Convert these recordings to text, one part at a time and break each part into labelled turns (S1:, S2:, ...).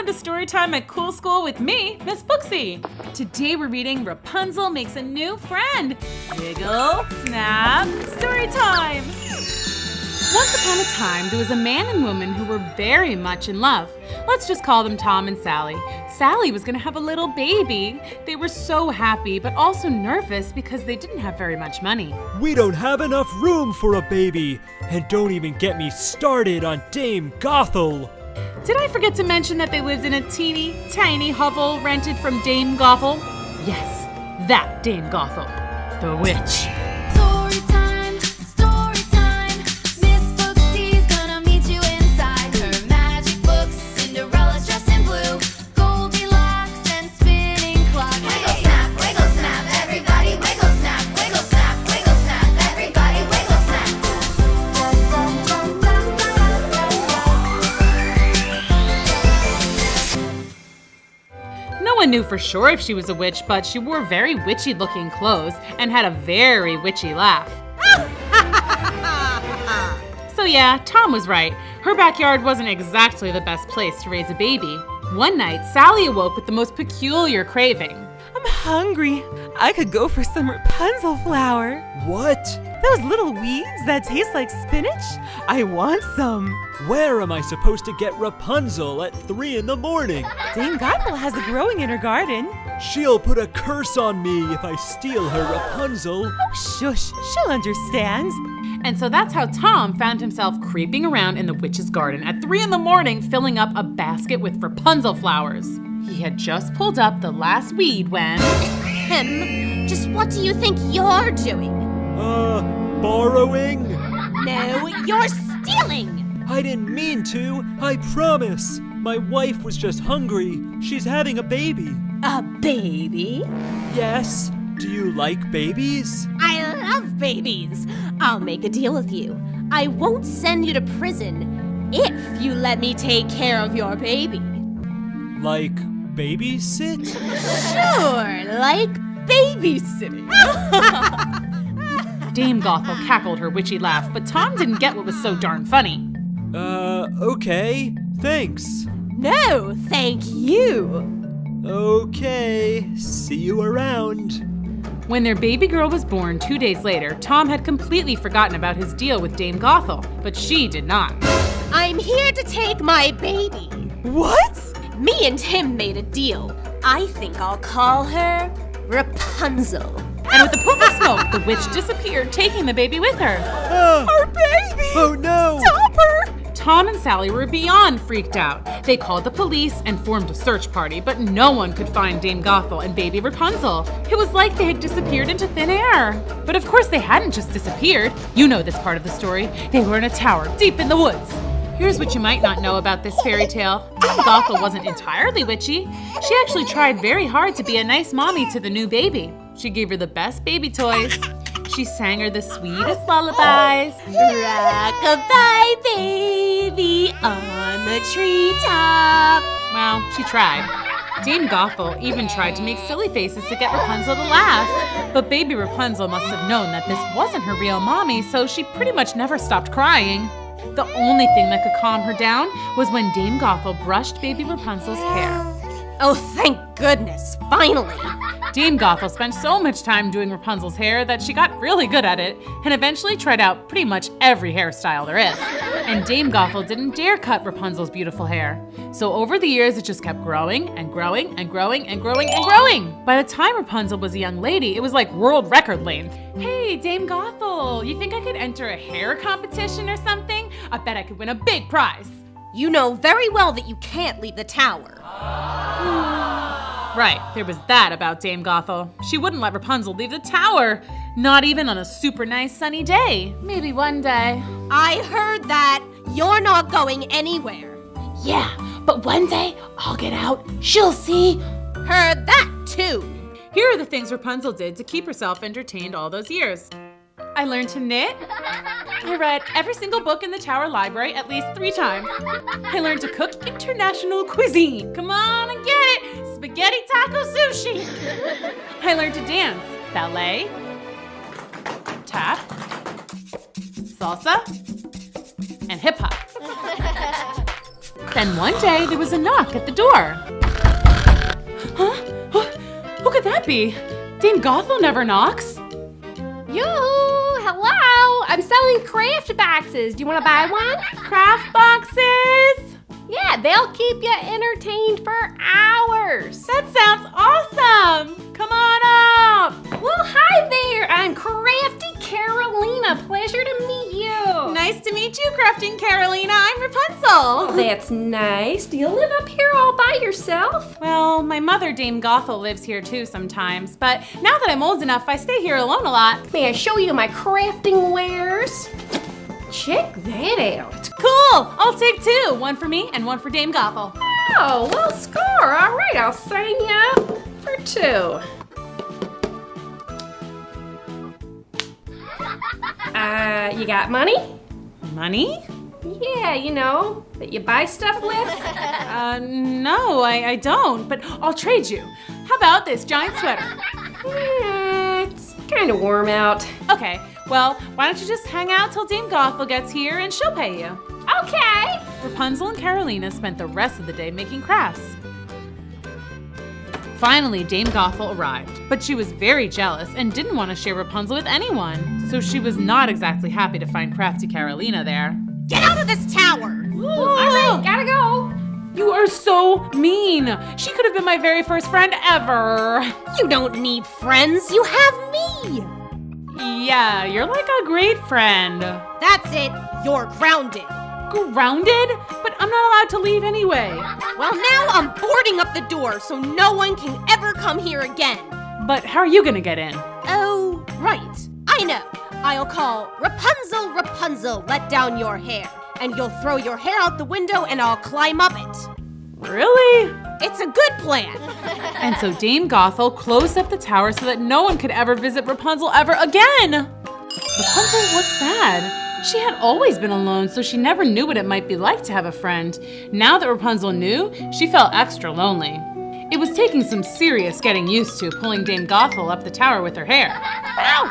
S1: welcome to Storytime at Cool School with me, Miss Booksy. Today we're reading Rapunzel Makes a New Friend. Wiggle, snap, Storytime. Once upon a time, there was a man and woman who were very much in love. Let's just call them Tom and Sally. Sally was going to have a little baby. They were so happy, but also nervous because they didn't have very much money.
S2: We don't have enough room for a baby. And don't even get me started on Dame Gothel.
S1: Did I forget to mention that they lived in a teeny, tiny hovel rented from Dame Gothel? Yes, that Dame Gothel, the witch.
S3: Storytime, storytime. Miss Booksy's gonna meet you inside her magic books. Cinderella's dressed in blue, Goldilocks and spinning clock. Wiggle snap, everybody wiggle snap, everybody wiggle snap.
S1: No one knew for sure if she was a witch, but she wore very witchy-looking clothes and had a very witchy laugh. So yeah, Tom was right. Her backyard wasn't exactly the best place to raise a baby. One night, Sally awoke with the most peculiar craving.
S4: I'm hungry. I could go for some Rapunzel flower.
S2: What?
S4: Those little weeds that taste like spinach? I want some.
S2: Where am I supposed to get Rapunzel at 3 in the morning?
S4: Dame Gothel has it growing in her garden.
S2: She'll put a curse on me if I steal her Rapunzel.
S4: Oh, shush. She'll understand.
S1: And so that's how Tom found himself creeping around in the witch's garden at 3 in the morning, filling up a basket with Rapunzel flowers. He had just pulled up the last weed when...
S3: Just what do you think you're doing?
S2: Borrowing?
S3: No, you're stealing!
S2: I didn't mean to, I promise. My wife was just hungry. She's having a baby.
S3: A baby?
S2: Yes. Do you like babies?
S3: I love babies. I'll make a deal with you. I won't send you to prison if you let me take care of your baby.
S2: Like babysit?
S3: Sure, like babysitting.
S1: Dame Gothel cackled her witchy laugh, but Tom didn't get what was so darn funny.
S2: Okay. Thanks.
S3: No, thank you.
S2: Okay. See you around.
S1: When their baby girl was born 2 days later, Tom had completely forgotten about his deal with Dame Gothel, but she did not.
S3: I'm here to take my baby.
S4: What?
S3: Me and him made a deal. I think I'll call her Rapunzel.
S1: And with a puff of smoke, the witch disappeared, taking the baby with her.
S4: Our baby!
S2: Oh no!
S4: Stop her!
S1: Tom and Sally were beyond freaked out. They called the police and formed a search party, but no one could find Dame Gothel and baby Rapunzel. It was like they had disappeared into thin air. But of course they hadn't just disappeared. You know this part of the story. They were in a tower deep in the woods. Here's what you might not know about this fairy tale. Dame Gothel wasn't entirely witchy. She actually tried very hard to be a nice mommy to the new baby. She gave her the best baby toys. She sang her the sweetest lullabies.
S3: Rock-a-bye, baby, on the treetop.
S1: Well, she tried. Dame Gothel even tried to make silly faces to get Rapunzel to laugh. But baby Rapunzel must have known that this wasn't her real mommy, so she pretty much never stopped crying. The only thing that could calm her down was when Dame Gothel brushed baby Rapunzel's hair.
S3: Oh, thank goodness, finally.
S1: Dame Gothel spent so much time doing Rapunzel's hair that she got really good at it and eventually tried out pretty much every hairstyle there is. And Dame Gothel didn't dare cut Rapunzel's beautiful hair. So over the years, it just kept growing and growing and growing and growing and growing. By the time Rapunzel was a young lady, it was like world record length. Hey, Dame Gothel, you think I could enter a hair competition or something? I bet I could win a big prize.
S3: You know very well that you can't leave the tower.
S1: Right, there was that about Dame Gothel. She wouldn't let Rapunzel leave the tower. Not even on a super nice sunny day. Maybe one day.
S3: I heard that. You're not going anywhere.
S1: Yeah, but one day I'll get out. She'll see.
S3: Heard that too.
S1: Here are the things Rapunzel did to keep herself entertained all those years. I learned to knit. I read every single book in the Tower Library at least 3 times. I learned to cook international cuisine. Come on and get it. Spaghetti taco sushi. I learned to dance. Ballet. Tap. Salsa. And hip hop. Then one day there was a knock at the door. Huh? Who could that be? Dame Gothel never knocks.
S5: Yoo-hoo! Hello! I'm selling craft boxes. Do you want to buy one?
S1: Craft boxes?
S5: Yeah, they'll keep you entertained for hours.
S1: That sounds awesome! Come on up!
S5: Well, hi there. I'm Crafty Carolina. Pleasure to meet you.
S1: Nice to meet you, Crafting Carolina. I'm Rapunzel.
S5: That's nice. Do you live up here all by yourself?
S1: Well, my mother, Dame Gothel, lives here too sometimes, but now that I'm old enough, I stay here alone a lot.
S5: May I show you my crafting wares? Check that out.
S1: Cool! I'll take two. One for me and one for Dame Gothel.
S5: Oh, well, score. All right, I'll sign you up for two. You got money?
S1: Money?
S5: Yeah, you know, that you buy stuff with.
S1: No, I don't, but I'll trade you. How about this giant sweater?
S5: It's kind of warm out.
S1: Okay, well, why don't you just hang out till Dame Gothel gets here and she'll pay you.
S5: Okay.
S1: Rapunzel and Carolina spent the rest of the day making crafts. Finally, Dame Gothel arrived, but she was very jealous and didn't want to share Rapunzel with anyone, so she was not exactly happy to find crafty Carolina there.
S6: Get out of this tower!
S5: All right, gotta go.
S1: You are so mean! She could have been my very first friend ever!
S6: You don't need friends, you have me!
S1: Yeah, you're like a great friend.
S6: That's it, you're grounded.
S1: Grounded? But I'm not allowed to leave anyway.
S6: Well, now I'm boarding up the door so no one can ever come here again.
S1: But how are you gonna get in?
S6: Oh, right. I know. I'll call Rapunzel, Rapunzel, let down your hair. And you'll throw your hair out the window and I'll climb up it.
S1: Really?
S6: It's a good plan.
S1: And so Dame Gothel closed up the tower so that no one could ever visit Rapunzel ever again. Rapunzel was sad. She had always been alone, so she never knew what it might be like to have a friend. Now that Rapunzel knew, she felt extra lonely. It was taking some serious getting used to pulling Dame Gothel up the tower with her hair. Ow!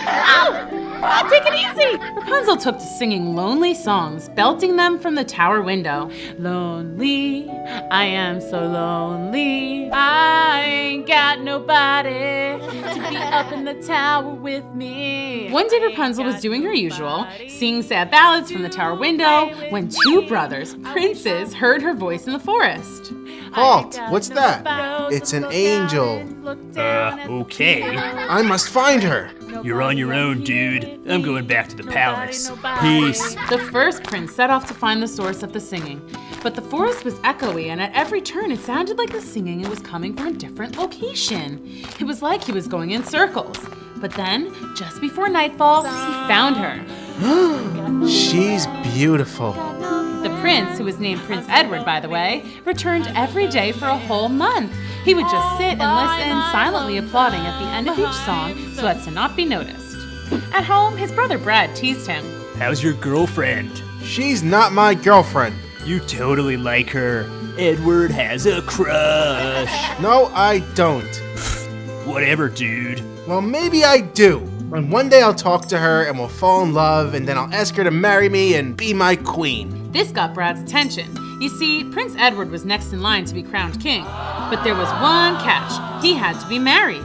S1: Ow! Oh, take it easy! Rapunzel took to singing lonely songs, belting them from the tower window. Lonely, I am so lonely. I ain't got nobody to be up in the tower with me. One day Rapunzel was doing her usual, singing sad ballads from the tower window, when two brothers, princes, heard her voice in the forest.
S7: Halt! What's that? It's an angel.
S8: Okay.
S7: I must find her.
S8: You're on your own, dude. I'm going back to the palace. Peace.
S1: The first prince set off to find the source of the singing, but the forest was echoey, and at every turn it sounded like the singing was coming from a different location. It was like he was going in circles. But then, just before nightfall, he found her.
S7: She's beautiful.
S1: The prince, who was named Prince Edward, by the way, returned every day for a whole month. He would just sit and listen, silently applauding at the end of each song so as to not be noticed. At home, his brother Brad teased him.
S8: How's your girlfriend?
S7: She's not my girlfriend.
S8: You totally like her. Edward has a crush.
S7: No, I don't.
S8: Whatever, dude.
S7: Well, maybe I do. And one day I'll talk to her and we'll fall in love and then I'll ask her to marry me and be my queen.
S1: This got Brad's attention. You see, Prince Edward was next in line to be crowned king, but there was one catch. He had to be married.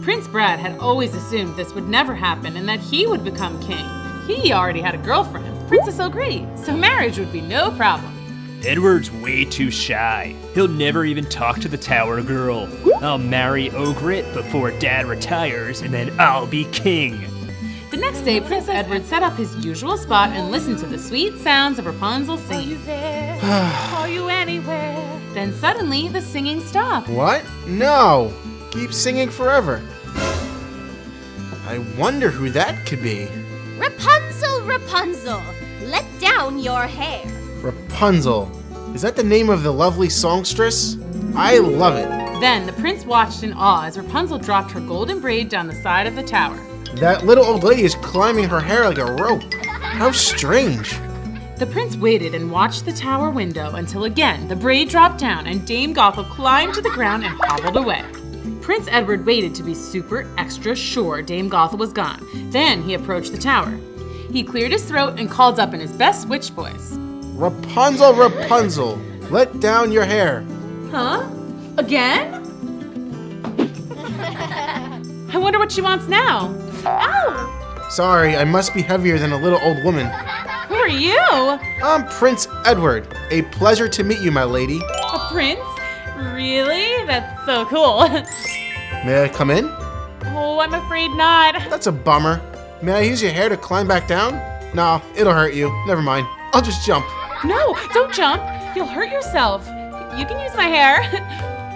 S1: Prince Brad had always assumed this would never happen and that he would become king. He already had a girlfriend, Princess O'Grady, so marriage would be no problem.
S8: Edward's way too shy. He'll never even talk to the tower girl. I'll marry Ogret before Dad retires, and then I'll be king.
S1: The next day, Prince Edward set up his usual spot and listened to the sweet sounds of Rapunzel singing. Are you there? Are you anywhere? Then suddenly, the singing stopped.
S7: What? No. Keep singing forever. I wonder who that could be.
S6: Rapunzel, Rapunzel, let down your hair.
S7: Rapunzel. Is that the name of the lovely songstress? I love it.
S1: Then the prince watched in awe as Rapunzel dropped her golden braid down the side of the tower.
S7: That little old lady is climbing her hair like a rope. How strange.
S1: The prince waited and watched the tower window until again the braid dropped down and Dame Gothel climbed to the ground and hobbled away. Prince Edward waited to be super extra sure Dame Gothel was gone. Then he approached the tower. He cleared his throat and called up in his best witch voice.
S7: Rapunzel, Rapunzel, let down your hair.
S1: Huh? Again? I wonder what she wants now. Ow!
S7: Sorry, I must be heavier than a little old woman.
S1: Who are you?
S7: I'm Prince Edward. A pleasure to meet you, my lady.
S1: A prince? Really? That's so cool.
S7: May I come in?
S1: Oh, I'm afraid not.
S7: That's a bummer. May I use your hair to climb back down? No, it'll hurt you. Never mind. I'll just jump.
S1: No, don't jump. You'll hurt yourself. You can use my hair.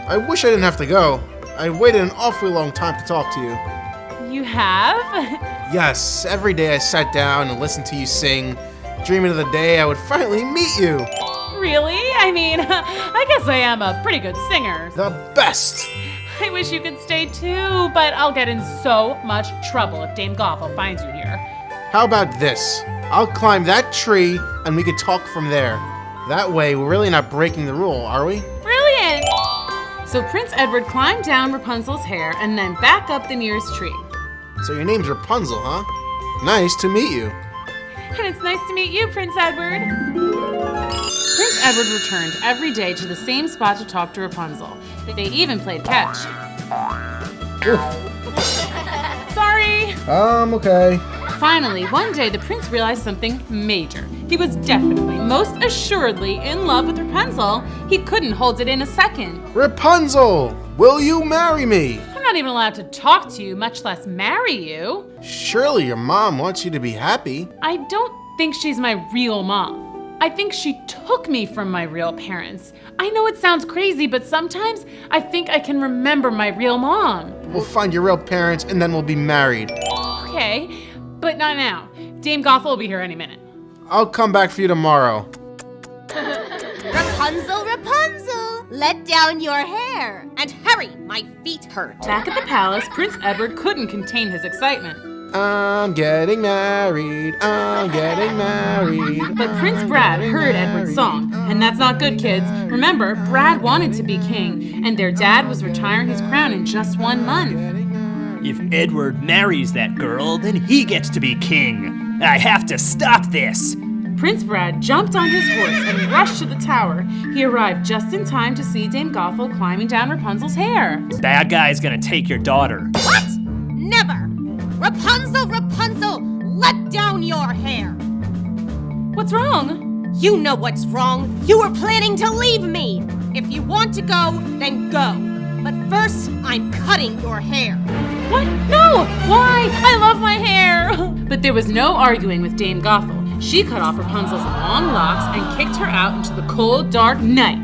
S7: I wish I didn't have to go. I waited an awfully long time to talk to you.
S1: You have?
S7: Yes, every day I sat down and listened to you sing, dreaming of the day I would finally meet you.
S1: Really? I mean, I guess I am a pretty good singer.
S7: The best.
S1: I wish you could stay too, but I'll get in so much trouble if Dame Gothel finds you here.
S7: How about this? I'll climb that tree and we could talk from there. That way, we're really not breaking the rule, are we?
S1: Brilliant! So Prince Edward climbed down Rapunzel's hair and then back up the nearest tree.
S7: So your name's Rapunzel, huh? Nice to meet you.
S1: And it's nice to meet you, Prince Edward. Prince Edward returned every day to the same spot to talk to Rapunzel. They even played catch. Sorry!
S7: Okay.
S1: Finally, one day the prince realized something major. He was definitely, most assuredly in love with Rapunzel. He couldn't hold it in a second.
S7: Rapunzel, will you marry me?
S1: I'm not even allowed to talk to you, much less marry you.
S7: Surely your mom wants you to be happy.
S1: I don't think she's my real mom. I think she took me from my real parents. I know it sounds crazy, but sometimes I think I can remember my real mom.
S7: We'll find your real parents and then we'll be married.
S1: Okay, but not now. Dame Gothel will be here any minute.
S7: I'll come back for you tomorrow.
S6: Rapunzel, Rapunzel, let down your hair. And hurry, my feet hurt.
S1: Back at the palace, Prince Edward couldn't contain his excitement.
S7: I'm getting married, I'm getting married.
S1: But Prince Brad heard Edward's song, and that's not good, kids. Remember, Brad wanted to be king, and their dad was retiring his crown in just 1 month.
S8: If Edward marries that girl, then he gets to be king. I have to stop this.
S1: Prince Brad jumped on his horse and rushed to the tower. He arrived just in time to see Dame Gothel climbing down Rapunzel's hair.
S8: Bad guy's gonna take your daughter.
S6: What? Never! Rapunzel, Rapunzel, let down your hair.
S1: What's wrong?
S6: You know what's wrong. You were planning to leave me. If you want to go, then go. But first, I'm cutting your hair.
S1: What? No! Why? I love my hair! But there was no arguing with Dame Gothel. She cut off Rapunzel's long locks and kicked her out into the cold, dark night.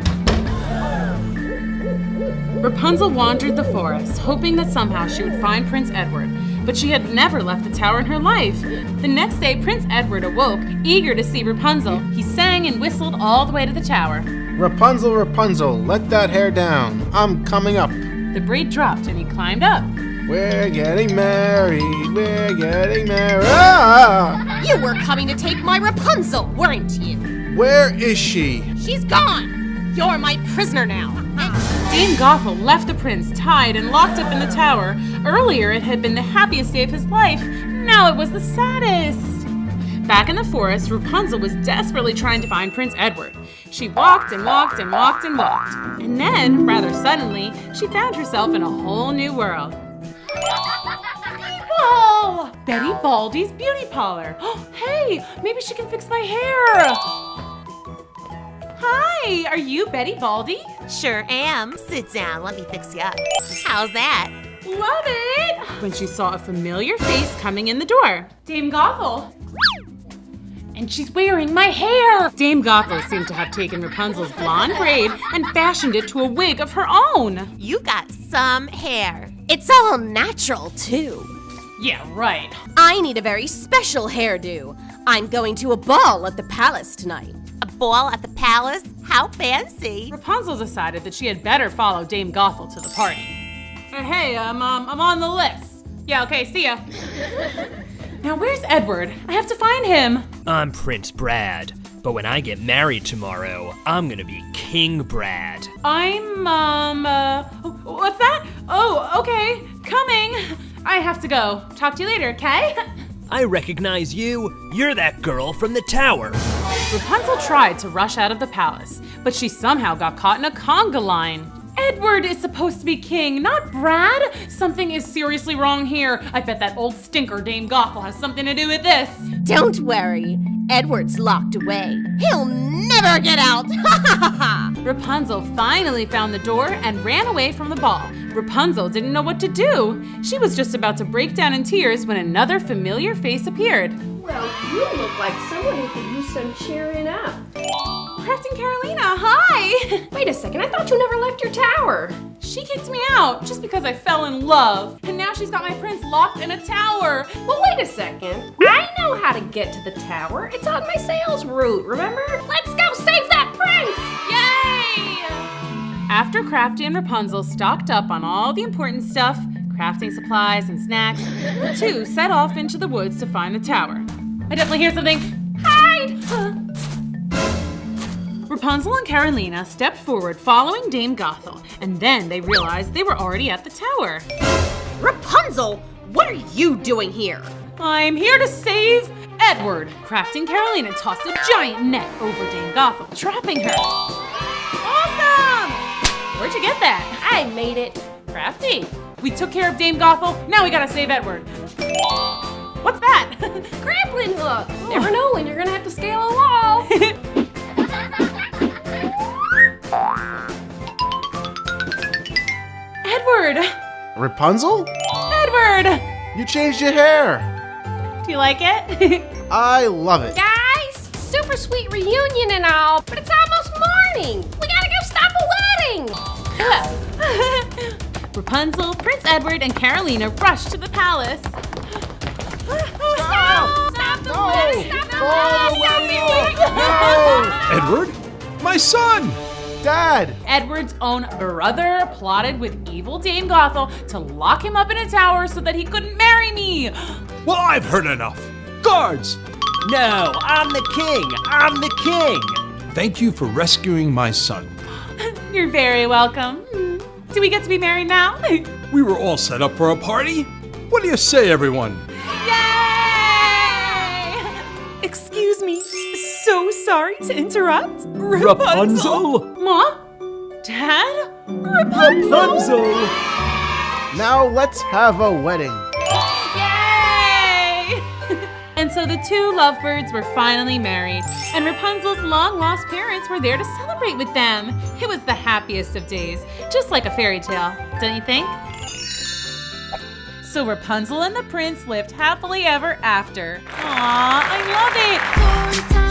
S1: Rapunzel wandered the forest, hoping that somehow she would find Prince Edward. But she had never left the tower in her life. The next day, Prince Edward awoke, eager to see Rapunzel. He sang and whistled all the way to the tower.
S7: Rapunzel, Rapunzel, let that hair down. I'm coming up.
S1: The braid dropped and he climbed up.
S7: We're getting married, we're getting married. Ah!
S6: You were coming to take my Rapunzel, weren't you?
S7: Where is she?
S6: She's gone. You're my prisoner now.
S1: Dame Gothel left the prince tied and locked up in the tower. Earlier, it had been the happiest day of his life. Now it was the saddest. Back in the forest, Rapunzel was desperately trying to find Prince Edward. She walked and walked and walked and walked. And then, rather suddenly, she found herself in a whole new world. Whoa! Betty Baldy's beauty parlor. Hey, maybe she can fix my hair. Hi, are you Betty Baldy?
S9: Sure am. Sit down, let me fix you up. How's that?
S1: Love it! When she saw a familiar face coming in the door. Dame Gothel. And she's wearing my hair! Dame Gothel seemed to have taken Rapunzel's blonde braid and fashioned it to a wig of her own.
S9: You got some hair.
S6: It's all natural, too.
S1: Yeah, right.
S6: I need a very special hairdo. I'm going to a ball at the palace tonight.
S9: A ball at the palace? How fancy.
S1: Rapunzel decided that she had better follow Dame Gothel to the party. Hey, I'm on the list. Yeah, okay, see ya. Now where's Edward? I have to find him.
S8: I'm Prince Brad, but when I get married tomorrow, I'm gonna be King Brad.
S1: I'm, what's that? Oh, okay, coming. I have to go. Talk to you later, okay?
S8: I recognize you. You're that girl from the tower.
S1: Rapunzel tried to rush out of the palace, but she somehow got caught in a conga line. Edward is supposed to be king, not Brad. Something is seriously wrong here. I bet that old stinker Dame Gothel has something to do with this.
S6: Don't worry. Edward's locked away. He'll never get out.
S1: Rapunzel finally found the door and ran away from the ball. Rapunzel didn't know what to do. She was just about to break down in tears when another familiar face appeared.
S5: Well, you look like someone who could use some cheering up.
S1: Crafting Carolina, hi!
S5: Wait a second, I thought you never left your tower.
S1: She kicked me out just because I fell in love. And now she's got my prince locked in a tower.
S5: Well, wait a second. I know how to get to the tower. It's on my sales route, remember? Let's go save that prince!
S1: Yay! After Crafty and Rapunzel stocked up on all the important stuff, crafting supplies and snacks, the two set off into the woods to find the tower. I definitely hear something. Hide! Rapunzel and Carolina stepped forward following Dame Gothel, and then they realized they were already at the tower.
S6: Rapunzel, what are you doing here?
S1: I'm here to save Edward. Crafting Carolina tossed a giant net over Dame Gothel, trapping her. Awesome! Where'd you get that?
S5: I made it.
S1: Crafty. We took care of Dame Gothel, now we gotta save Edward. What's that?
S5: Grappling hook. Never know when you're gonna have to scale a wall.
S1: Edward!
S7: Rapunzel?
S1: Edward!
S7: You changed your hair.
S1: Do you like it?
S7: I love it.
S5: Guys, super sweet reunion and all, but it's almost morning. We gotta go stop a wedding.
S1: Rapunzel, Prince Edward, and Carolina rushed to the palace. Stop the wedding! Stop the wedding!
S2: Edward? My son!
S7: Dad!
S1: Edward's own brother plotted with evil Dame Gothel to lock him up in a tower so that he couldn't marry me.
S2: Well, I've heard enough. Guards!
S8: No, I'm the king. I'm the king.
S10: Thank you for rescuing my son.
S1: You're very welcome. Do we get to be married now?
S10: We were all set up for a party. What do you say, everyone?
S1: Yay!
S4: Excuse me. So sorry to interrupt.
S2: Rapunzel?
S1: Mom? Dad?
S2: Rapunzel!
S7: Now let's have a wedding.
S1: Yay! And so the two lovebirds were finally married, and Rapunzel's long-lost parents were there to celebrate with them. It was the happiest of days, just like a fairy tale, don't you think? So Rapunzel and the prince lived happily ever after. Aww, I love it!
S3: Story time.